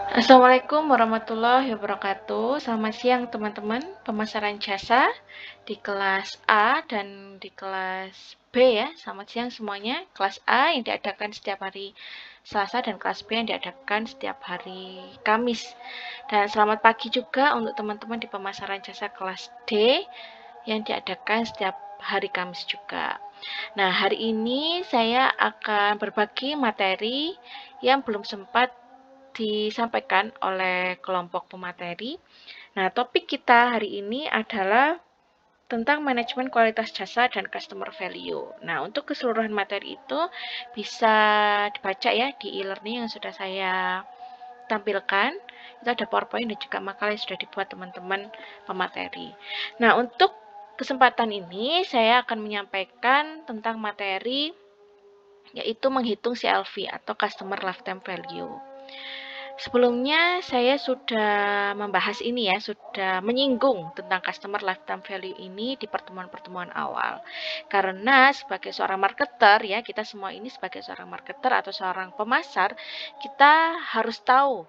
Assalamualaikum warahmatullahi wabarakatuh. Selamat siang teman-teman pemasaran jasa di kelas A dan di kelas B ya. Selamat siang semuanya. Kelas A yang diadakan setiap hari Selasa dan kelas B yang diadakan setiap hari Kamis. Dan selamat pagi juga untuk teman-teman di pemasaran jasa kelas D yang diadakan setiap hari Kamis juga. Nah, hari ini saya akan berbagi materi yang belum sempat disampaikan oleh kelompok pemateri. Nah, topik kita hari ini adalah tentang manajemen kualitas jasa dan customer value. Nah, untuk keseluruhan materi itu bisa dibaca ya di e-learning yang sudah saya tampilkan. Itu ada PowerPoint dan juga makalah yang sudah dibuat teman-teman pemateri. Nah, untuk kesempatan ini saya akan menyampaikan tentang materi yaitu menghitung CLV atau Customer Lifetime Value. Sebelumnya saya sudah membahas ini ya, sudah menyinggung tentang customer lifetime value ini di pertemuan-pertemuan awal. Karena sebagai seorang marketer ya, kita semua ini sebagai seorang marketer atau seorang pemasar, kita harus tahu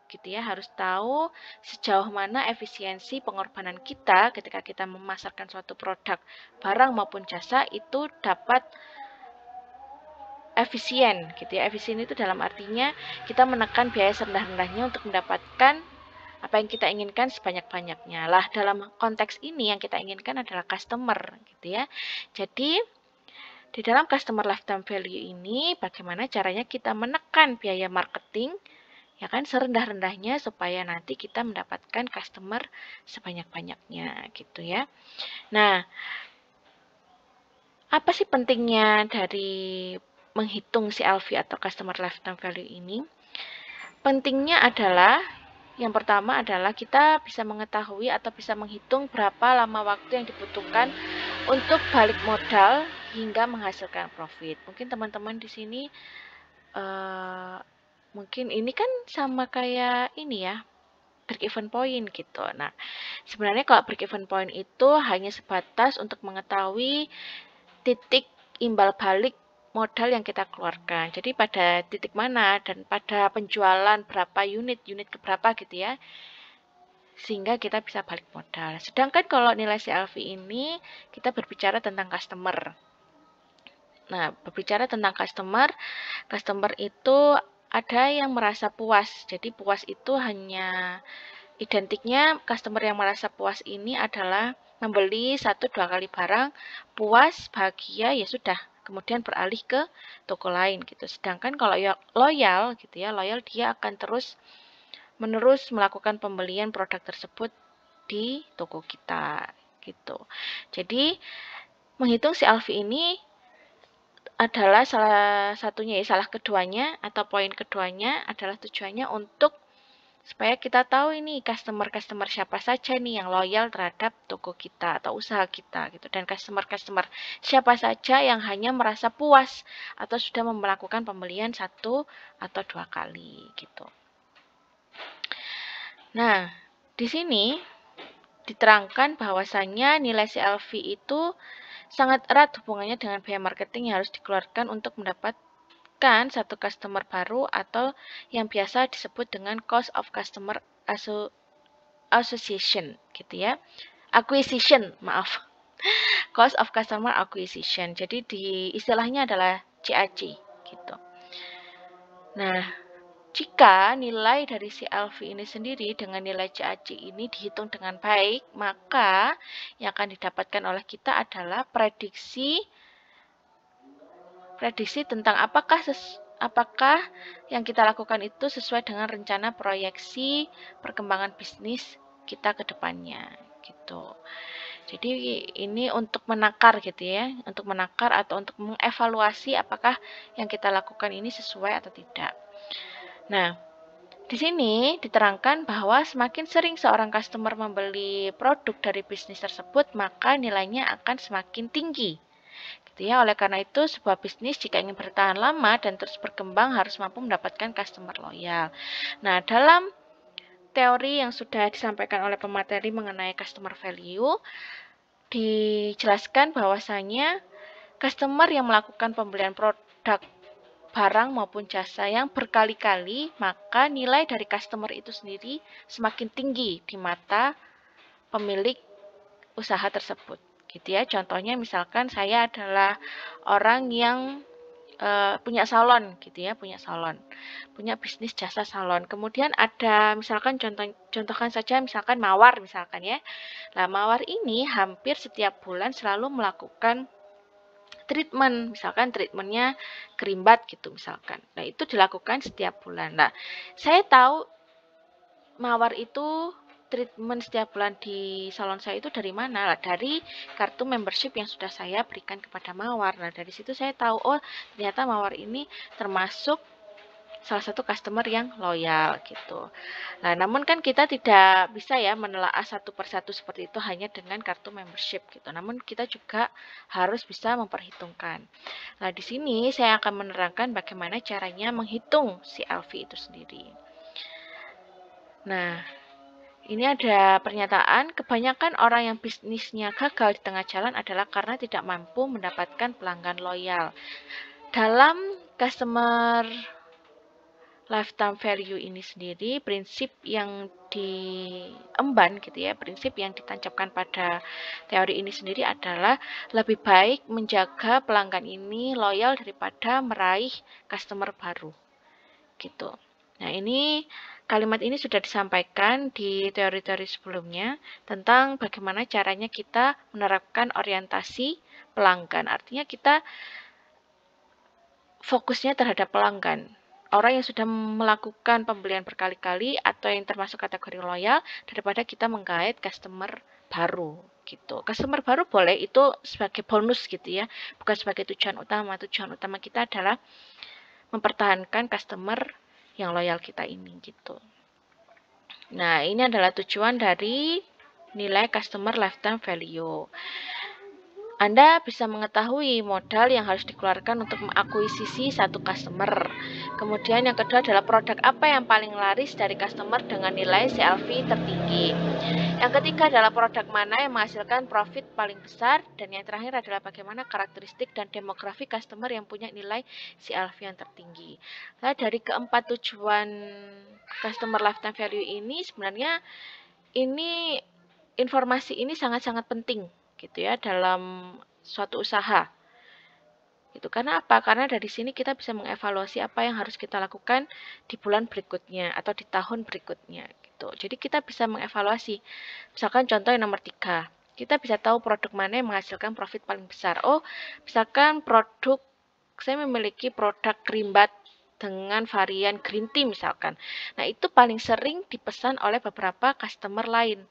gitu ya, harus tahu sejauh mana efisiensi pengorbanan kita ketika kita memasarkan suatu produk, barang maupun jasa itu dapat efisien gitu ya. Efisien itu dalam artinya kita menekan biaya serendah-rendahnya untuk mendapatkan apa yang kita inginkan sebanyak-banyaknya. Lah dalam konteks ini yang kita inginkan adalah customer gitu ya. Jadi di dalam customer lifetime value ini bagaimana caranya kita menekan biaya marketing ya kan serendah-rendahnya supaya nanti kita mendapatkan customer sebanyak-banyaknya gitu ya. Nah, apa sih pentingnya dari menghitung CLV atau Customer Lifetime Value ini? Pentingnya adalah, yang pertama adalah kita bisa mengetahui atau bisa menghitung berapa lama waktu yang dibutuhkan untuk balik modal hingga menghasilkan profit. Mungkin teman-teman di sini mungkin ini kan sama kayak ini ya, break even point gitu. Nah, sebenarnya kalau break even point itu hanya sebatas untuk mengetahui titik imbal balik modal yang kita keluarkan. Jadi pada titik mana dan pada penjualan berapa unit ke berapa gitu ya, sehingga kita bisa balik modal. Sedangkan kalau nilai CLV ini kita berbicara tentang customer. Nah, berbicara tentang customer itu ada yang merasa puas. Jadi puas itu hanya identiknya customer yang merasa puas ini adalah membeli 1-2 kali barang, puas, bahagia, ya sudah. Kemudian beralih ke toko lain gitu. Sedangkan kalau loyal gitu ya, loyal dia akan terus menerus melakukan pembelian produk tersebut di toko kita gitu. Jadi menghitung CLV ini adalah salah satunya ya, salah keduanya atau poin keduanya adalah tujuannya untuk supaya kita tahu ini customer siapa saja nih yang loyal terhadap toko kita atau usaha kita gitu, dan customer siapa saja yang hanya merasa puas atau sudah melakukan pembelian 1 atau 2 kali gitu. Nah, di sini diterangkan bahwasannya nilai CLV itu sangat erat hubungannya dengan biaya marketing yang harus dikeluarkan untuk mendapatkan satu customer baru atau yang biasa disebut dengan cost of customer association gitu ya. Acquisition, maaf. Cost of customer acquisition. Jadi di istilahnya adalah CAC gitu. Nah, jika nilai dari CLV ini sendiri dengan nilai CAC ini dihitung dengan baik, maka yang akan didapatkan oleh kita adalah prediksi tentang apakah yang kita lakukan itu sesuai dengan rencana proyeksi perkembangan bisnis kita ke depannya gitu. Jadi ini untuk menakar gitu ya, untuk menakar atau untuk mengevaluasi apakah yang kita lakukan ini sesuai atau tidak. Nah, di sini diterangkan bahwa semakin sering seorang customer membeli produk dari bisnis tersebut, maka nilainya akan semakin tinggi. Gitu ya. Oleh karena itu, sebuah bisnis jika ingin bertahan lama dan terus berkembang harus mampu mendapatkan customer loyal. Nah, dalam teori yang sudah disampaikan oleh pemateri mengenai customer value, dijelaskan bahwasanya customer yang melakukan pembelian produk barang maupun jasa yang berkali-kali, maka nilai dari customer itu sendiri semakin tinggi di mata pemilik usaha tersebut. Gitu ya. Contohnya misalkan saya adalah orang yang punya salon gitu ya, punya bisnis jasa salon. Kemudian ada misalkan contohkan saja misalkan Mawar misalkan ya. Nah, Mawar ini hampir setiap bulan selalu melakukan treatment, misalkan treatmentnya kerimbat gitu misalkan. Nah, itu dilakukan setiap bulan. Nah, saya tahu Mawar itu treatment setiap bulan di salon saya itu dari mana? Dari kartu membership yang sudah saya berikan kepada Mawar. Nah, dari situ saya tahu, oh ternyata Mawar ini termasuk salah satu customer yang loyal gitu. Nah, namun kan kita tidak bisa ya menelaah satu persatu seperti itu hanya dengan kartu membership gitu. Namun kita juga harus bisa memperhitungkan. Nah, di sini saya akan menerangkan bagaimana caranya menghitung CLV itu sendiri. Nah, ini ada pernyataan, kebanyakan orang yang bisnisnya gagal di tengah jalan adalah karena tidak mampu mendapatkan pelanggan loyal. Dalam customer lifetime value ini sendiri, prinsip yang diemban gitu ya, prinsip yang ditancapkan pada teori ini sendiri adalah lebih baik menjaga pelanggan ini loyal daripada meraih customer baru gitu. Nah, ini kalimat ini sudah disampaikan di teori-teori sebelumnya tentang bagaimana caranya kita menerapkan orientasi pelanggan. Artinya kita fokusnya terhadap pelanggan. Orang yang sudah melakukan pembelian berkali-kali atau yang termasuk kategori loyal daripada kita menggait customer baru gitu. Customer baru boleh itu sebagai bonus gitu ya, bukan sebagai tujuan utama. Tujuan utama kita adalah mempertahankan customer yang loyal kita ini gitu. Nah, ini adalah tujuan dari nilai customer lifetime value. Anda bisa mengetahui modal yang harus dikeluarkan untuk mengakuisisi satu customer. Kemudian yang kedua adalah produk apa yang paling laris dari customer dengan nilai CLV tertinggi. Yang ketiga adalah produk mana yang menghasilkan profit paling besar. Dan yang terakhir adalah bagaimana karakteristik dan demografi customer yang punya nilai CLV yang tertinggi. Nah, dari keempat tujuan customer lifetime value ini sebenarnya ini informasi ini sangat-sangat penting gitu ya dalam suatu usaha. Gitu. Karena apa? Karena dari sini kita bisa mengevaluasi apa yang harus kita lakukan di bulan berikutnya atau di tahun berikutnya gitu. Jadi kita bisa mengevaluasi. Misalkan contoh yang nomor 3. Kita bisa tahu produk mana yang menghasilkan profit paling besar. Oh, misalkan saya memiliki produk kerimbat dengan varian green tea misalkan. Nah, itu paling sering dipesan oleh beberapa customer lain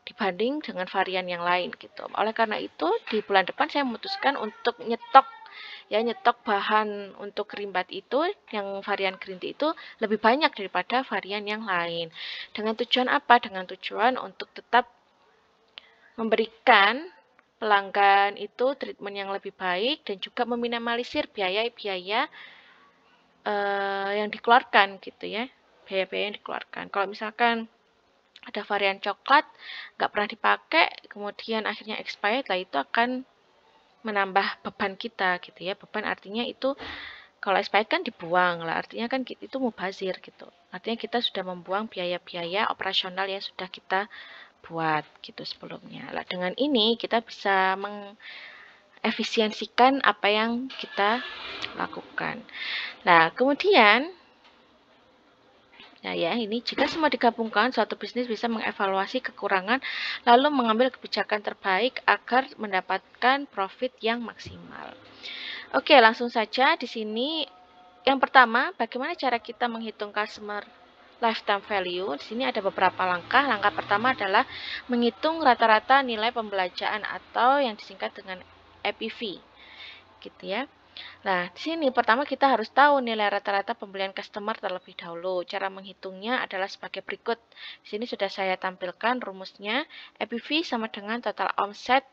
dibanding dengan varian yang lain gitu. Oleh karena itu, di bulan depan saya memutuskan untuk nyetok bahan untuk kerimbat itu yang varian green tea itu lebih banyak daripada varian yang lain. Dengan tujuan apa? Dengan tujuan untuk tetap memberikan pelanggan itu treatment yang lebih baik dan juga meminimalisir biaya-biaya yang dikeluarkan gitu ya. Biaya-biaya yang dikeluarkan. Kalau misalkan ada varian coklat nggak pernah dipakai kemudian akhirnya expired, lah itu akan menambah beban kita gitu ya. Beban artinya itu kalau expired kan dibuang lah, artinya kan itu mubazir gitu, artinya kita sudah membuang biaya-biaya operasional yang sudah kita buat gitu sebelumnya lah. Dengan ini kita bisa mengefisiensikan apa yang kita lakukan. Nah, kemudian nah ya, ini jika semua digabungkan, suatu bisnis bisa mengevaluasi kekurangan lalu mengambil kebijakan terbaik agar mendapatkan profit yang maksimal. Oke, langsung saja di sini. Yang pertama, bagaimana cara kita menghitung customer lifetime value? Di sini ada beberapa langkah. Langkah pertama adalah menghitung rata-rata nilai pembelanjaan atau yang disingkat dengan EPV. Gitu ya. Nah, di sini pertama kita harus tahu nilai rata-rata pembelian customer terlebih dahulu. Cara menghitungnya adalah sebagai berikut. Di sini sudah saya tampilkan rumusnya. EPV sama dengan total omset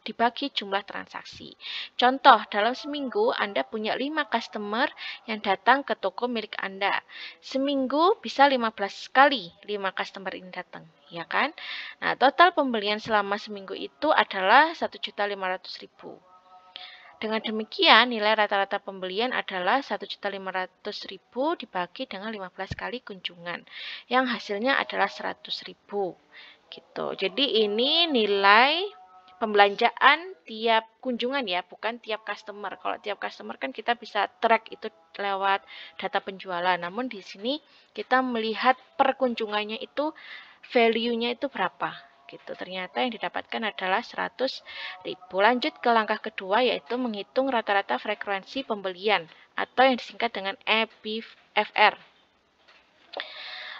dibagi jumlah transaksi. Contoh, dalam seminggu Anda punya 5 customer yang datang ke toko milik Anda. Seminggu bisa 15 kali 5 customer ini datang, ya kan? Nah, total pembelian selama seminggu itu adalah 1.500.000. Dengan demikian, nilai rata-rata pembelian adalah 1.500.000 dibagi dengan 15 kali kunjungan, yang hasilnya adalah 100.000. Gitu. Jadi ini nilai pembelanjaan tiap kunjungan ya, bukan tiap customer. Kalau tiap customer kan kita bisa track itu lewat data penjualan. Namun di sini kita melihat per kunjungannya itu value-nya itu berapa. Gitu. Ternyata yang didapatkan adalah 100.000. Lanjut ke langkah kedua yaitu menghitung rata-rata frekuensi pembelian atau yang disingkat dengan EPFR.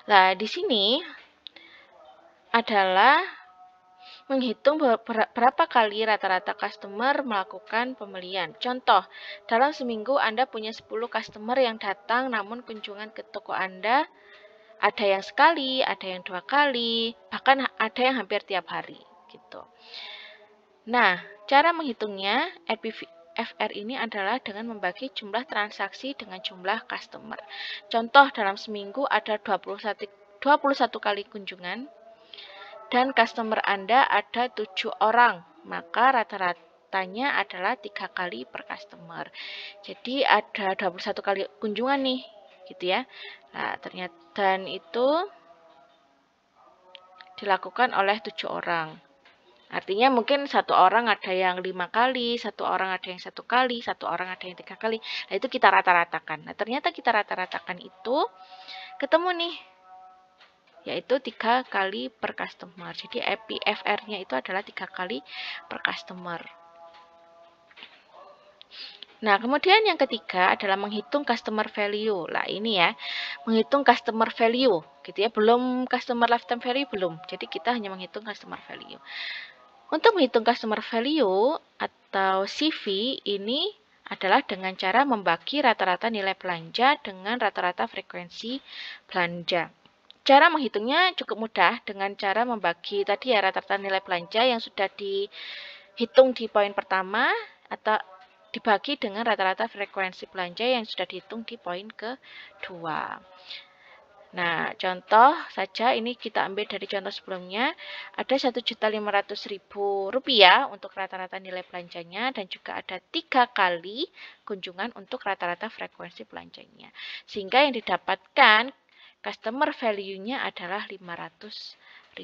Nah, di sini adalah menghitung berapa kali rata-rata customer melakukan pembelian. Contoh, dalam seminggu Anda punya 10 customer yang datang, namun kunjungan ke toko Anda ada yang sekali, ada yang 2 kali, bahkan ada yang hampir tiap hari. Gitu. Nah, cara menghitungnya EPFR ini adalah dengan membagi jumlah transaksi dengan jumlah customer. Contoh, dalam seminggu ada 21 kali kunjungan, dan customer Anda ada 7 orang, maka rata-ratanya adalah 3 kali per customer. Jadi ada 21 kali kunjungan nih, gitu ya. Nah, ternyata dan itu dilakukan oleh 7 orang. Artinya mungkin satu orang ada yang 5 kali, satu orang ada yang 1 kali, satu orang ada yang 3 kali. Nah, itu kita rata-ratakan. Nah, ternyata kita rata-ratakan itu ketemu nih, yaitu 3 kali per customer. Jadi EPFR-nya itu adalah 3 kali per customer. Nah, kemudian yang ketiga adalah menghitung customer value. Nah, ini ya, menghitung customer value, gitu ya. Belum customer lifetime value, belum. Jadi kita hanya menghitung customer value. Untuk menghitung customer value atau CV ini adalah dengan cara membagi rata-rata nilai belanja dengan rata-rata frekuensi belanja. Cara menghitungnya cukup mudah dengan cara membagi tadi ya rata-rata nilai belanja yang sudah dihitung di poin pertama atau dibagi dengan rata-rata frekuensi belanja yang sudah dihitung di poin kedua. Nah, contoh saja ini kita ambil dari contoh sebelumnya, ada 1.500.000 rupiah untuk rata-rata nilai belanjanya dan juga ada 3 kali kunjungan untuk rata-rata frekuensi belanjanya. Sehingga yang didapatkan customer value-nya adalah 500.000.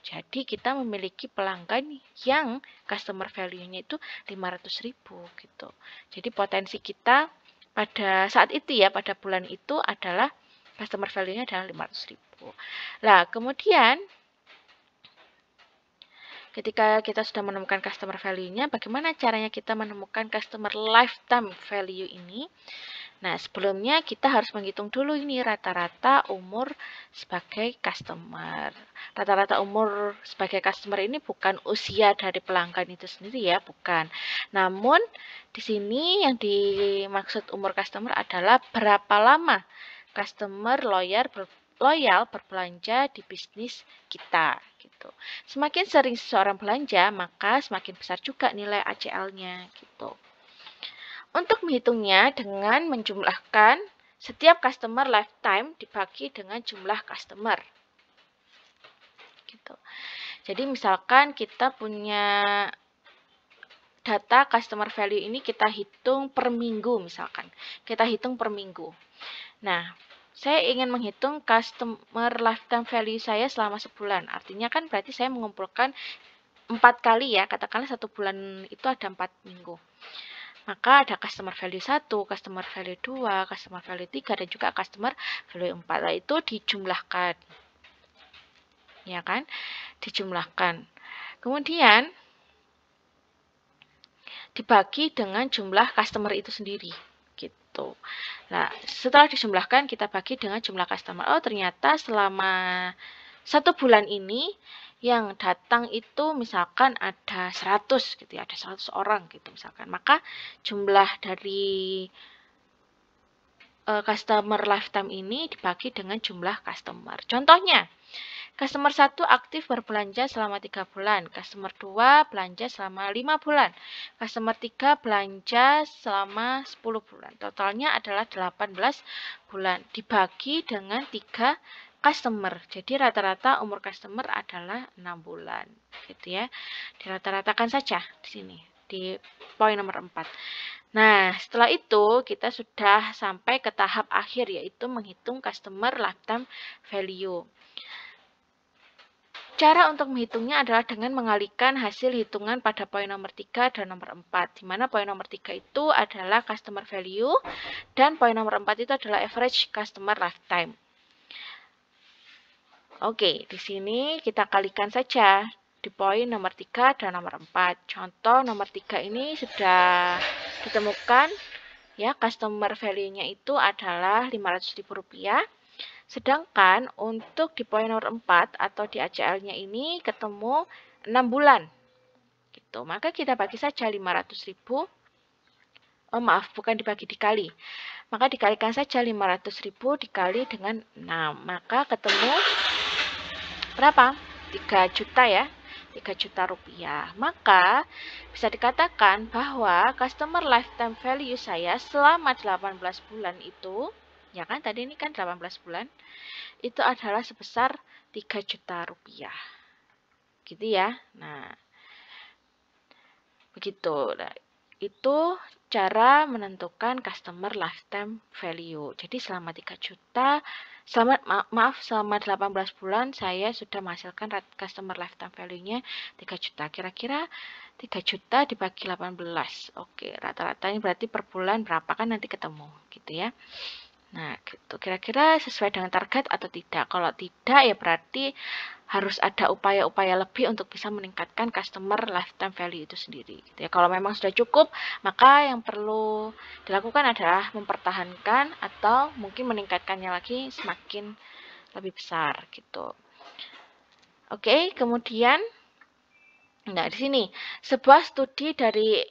Jadi kita memiliki pelanggan yang customer value-nya itu 500.000 gitu. Jadi potensi kita pada saat itu ya, pada bulan itu adalah customer value-nya adalah 500.000. Nah, kemudian ketika kita sudah menemukan customer value-nya, bagaimana caranya kita menemukan customer lifetime value ini? Nah, sebelumnya kita harus menghitung dulu ini rata-rata umur sebagai customer. Rata-rata umur sebagai customer ini bukan usia dari pelanggan itu sendiri ya, bukan. Namun, di sini yang dimaksud umur customer adalah berapa lama customer loyal berbelanja di bisnis kita gitu. Semakin sering seseorang belanja, maka semakin besar juga nilai ACL-nya gitu. Untuk menghitungnya dengan menjumlahkan setiap customer lifetime dibagi dengan jumlah customer. Gitu. Jadi misalkan kita punya data customer value ini kita hitung per minggu misalkan. Kita hitung per minggu. Nah, saya ingin menghitung customer lifetime value saya selama sebulan. Artinya kan berarti saya mengumpulkan 4 kali ya. Katakanlah 1 bulan itu ada 4 minggu. Maka ada customer value 1, customer value 2, customer value 3, dan juga customer value 4. Nah, itu dijumlahkan. Ya kan? Dijumlahkan. Kemudian dibagi dengan jumlah customer itu sendiri. Gitu. Nah, setelah dijumlahkan kita bagi dengan jumlah customer. Oh, ternyata selama 1 bulan ini yang datang itu misalkan ada 100 gitu ya, ada 100 orang gitu misalkan. Maka jumlah dari customer lifetime ini dibagi dengan jumlah customer. Contohnya, customer 1 aktif berbelanja selama 3 bulan, customer 2 belanja selama 5 bulan, customer 3 belanja selama 10 bulan. Totalnya adalah 18 bulan dibagi dengan 3 customer. Jadi rata-rata umur customer adalah 6 bulan. Gitu ya. Dirata-ratakan saja di sini. di poin nomor 4. Nah, setelah itu kita sudah sampai ke tahap akhir, yaitu menghitung customer lifetime value. Cara untuk menghitungnya adalah dengan mengalihkan hasil hitungan pada poin nomor 3 dan nomor 4, di mana poin nomor 3 itu adalah customer value, dan poin nomor 4 itu adalah average customer lifetime. Oke, di sini kita kalikan saja di poin nomor 3 dan nomor 4. Contoh nomor 3 ini sudah ditemukan, ya, customer value-nya itu adalah Rp500.000. Sedangkan untuk di poin nomor 4 atau di ACL-nya ini ketemu 6 bulan. Gitu. Maka kita bagi saja 500.000. Oh, maaf, bukan dikali. Maka dikalikan saja 500.000 dikali dengan 6. Maka ketemu berapa? 3 juta ya. 3 juta rupiah. Maka bisa dikatakan bahwa customer lifetime value saya selama 18 bulan itu, ya kan tadi ini kan 18 bulan, itu adalah sebesar 3 juta rupiah. Gitu ya. Nah, begitu. Nah, itu cara menentukan customer lifetime value. Jadi selama 3 juta, selama 18 bulan saya sudah menghasilkan customer lifetime value-nya 3 juta. Kira-kira 3 juta dibagi 18. Oke, rata-ratanya berarti per bulan berapa kan nanti ketemu, gitu ya. Nah, gitu. Kira-kira sesuai dengan target atau tidak? Kalau tidak, ya berarti harus ada upaya-upaya lebih untuk bisa meningkatkan customer lifetime value itu sendiri. Gitu ya. Kalau memang sudah cukup, maka yang perlu dilakukan adalah mempertahankan atau mungkin meningkatkannya lagi semakin lebih besar. Gitu. Oke, kemudian, nah di sini sebuah studi dari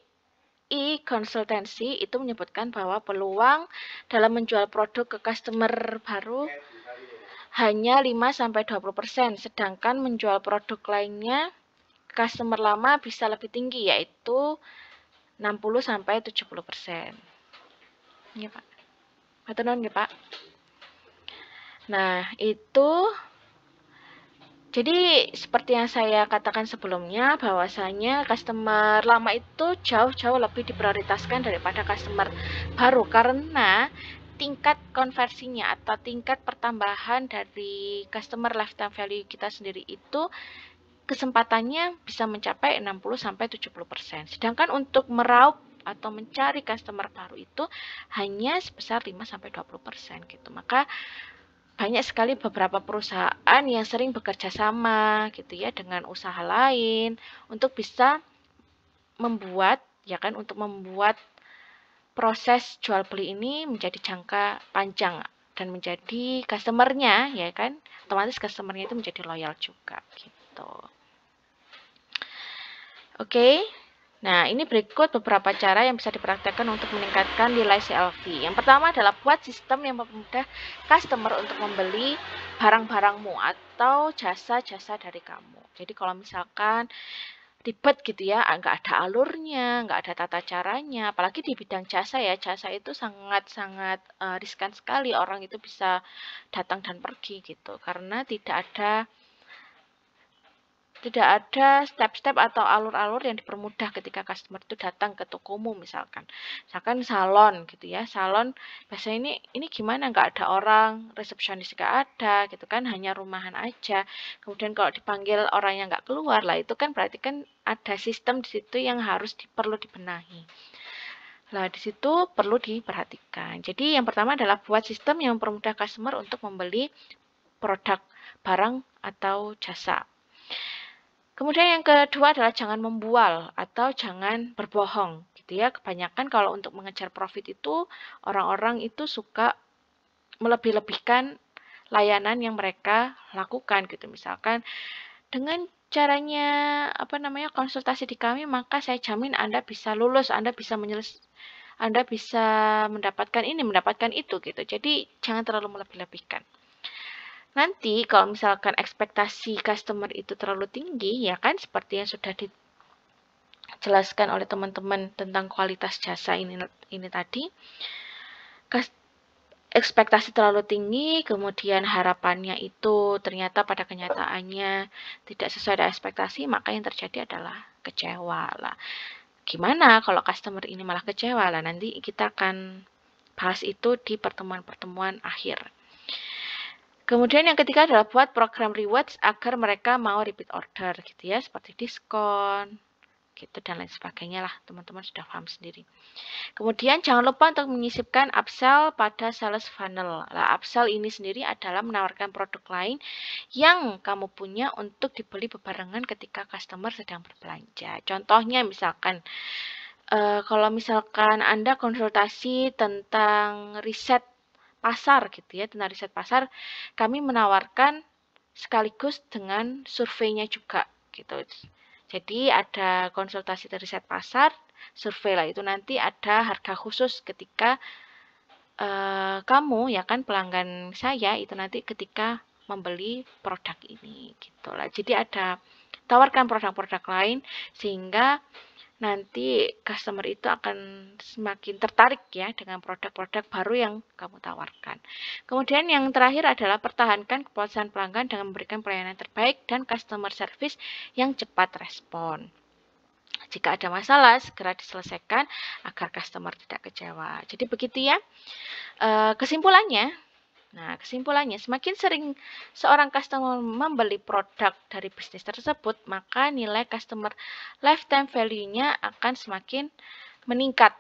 e-konsultansi itu menyebutkan bahwa peluang dalam menjual produk ke customer baru hanya 5-20%, sedangkan menjual produk lainnya ke customer lama bisa lebih tinggi, yaitu 60-70%. Ini Pak. Matur nuwun nggih Pak. Nah, itu jadi seperti yang saya katakan sebelumnya, bahwasanya customer lama itu jauh-jauh lebih diprioritaskan daripada customer baru, karena tingkat konversinya atau tingkat pertambahan dari customer lifetime value kita sendiri itu kesempatannya bisa mencapai 60-70%. Sedangkan untuk meraup atau mencari customer baru itu hanya sebesar 5-20% gitu. Maka banyak sekali beberapa perusahaan yang sering bekerja sama gitu ya dengan usaha lain untuk bisa membuat proses jual beli ini menjadi jangka panjang dan menjadi customernya, ya kan, otomatis customernya itu menjadi loyal juga gitu. Oke. Nah, ini berikut beberapa cara yang bisa dipraktekkan untuk meningkatkan nilai CLV. Yang pertama adalah buat sistem yang mempermudah customer untuk membeli barang-barangmu atau jasa-jasa dari kamu. Jadi kalau misalkan ribet gitu ya, nggak ada alurnya, nggak ada tata caranya, apalagi di bidang jasa ya, jasa itu sangat-sangat riskan sekali orang itu bisa datang dan pergi gitu, karena tidak ada step-step atau alur-alur yang dipermudah ketika customer itu datang ke tokomu misalkan. Misalkan salon gitu ya. Salon biasanya ini gimana, nggak ada orang, resepsionis nggak ada gitu kan, hanya rumahan aja. Kemudian kalau dipanggil orang yang nggak keluar lah, itu kan berarti kan ada sistem di situ yang perlu dibenahi. Nah, di situ perlu diperhatikan. Jadi yang pertama adalah buat sistem yang mempermudah customer untuk membeli produk, barang atau jasa. Kemudian yang kedua adalah jangan membual atau jangan berbohong gitu ya. Kebanyakan kalau untuk mengejar profit itu orang-orang itu suka melebih-lebihkan layanan yang mereka lakukan gitu. Misalkan dengan caranya konsultasi di kami, maka saya jamin Anda bisa lulus, Anda bisa mendapatkan ini, mendapatkan itu gitu. Jadi jangan terlalu melebih-lebihkan. Nanti kalau misalkan ekspektasi customer itu terlalu tinggi, ya kan, seperti yang sudah dijelaskan oleh teman-teman tentang kualitas jasa ini tadi, ekspektasi terlalu tinggi, kemudian harapannya itu ternyata pada kenyataannya tidak sesuai dengan ekspektasi, maka yang terjadi adalah kecewa lah. gimana kalau customer ini malah kecewa? Lah nanti kita akan bahas itu di pertemuan-pertemuan akhir. Kemudian yang ketiga adalah buat program rewards agar mereka mau repeat order gitu ya, seperti diskon, gitu dan lain sebagainya lah, teman-teman sudah paham sendiri. Kemudian jangan lupa untuk menyisipkan upsell pada sales funnel. Nah, upsell ini sendiri adalah menawarkan produk lain yang kamu punya untuk dibeli bebarengan ketika customer sedang berbelanja. Contohnya misalkan, kalau misalkan Anda konsultasi tentang riset pasar gitu ya, tentang riset pasar, kami menawarkan sekaligus dengan surveinya juga gitu. Jadi ada konsultasi riset pasar, survei lah itu nanti ada harga khusus ketika kamu ya kan pelanggan saya itu nanti ketika membeli produk ini gitu lah. Jadi ada tawarkan produk-produk lain sehingga nanti customer itu akan semakin tertarik ya dengan produk-produk baru yang kamu tawarkan. Kemudian yang terakhir adalah pertahankan kepuasan pelanggan dengan memberikan pelayanan terbaik dan customer service yang cepat respon. Jika ada masalah, segera diselesaikan agar customer tidak kecewa. Jadi begitu ya. Kesimpulannya, semakin sering seorang customer membeli produk dari bisnis tersebut, maka nilai customer lifetime value-nya akan semakin meningkat.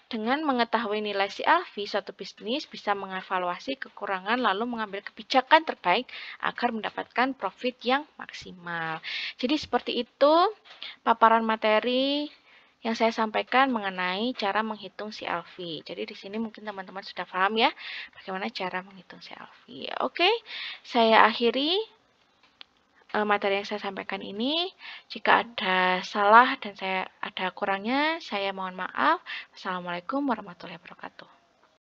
Dengan mengetahui nilai CLV, suatu bisnis bisa mengevaluasi kekurangan lalu mengambil kebijakan terbaik agar mendapatkan profit yang maksimal. Jadi seperti itu paparan materi yang saya sampaikan mengenai cara menghitung CLV. Jadi di sini mungkin teman-teman sudah paham ya bagaimana cara menghitung CLV. Oke, saya akhiri materi yang saya sampaikan ini. Jika ada salah dan saya ada kurangnya, saya mohon maaf. Assalamualaikum warahmatullahi wabarakatuh.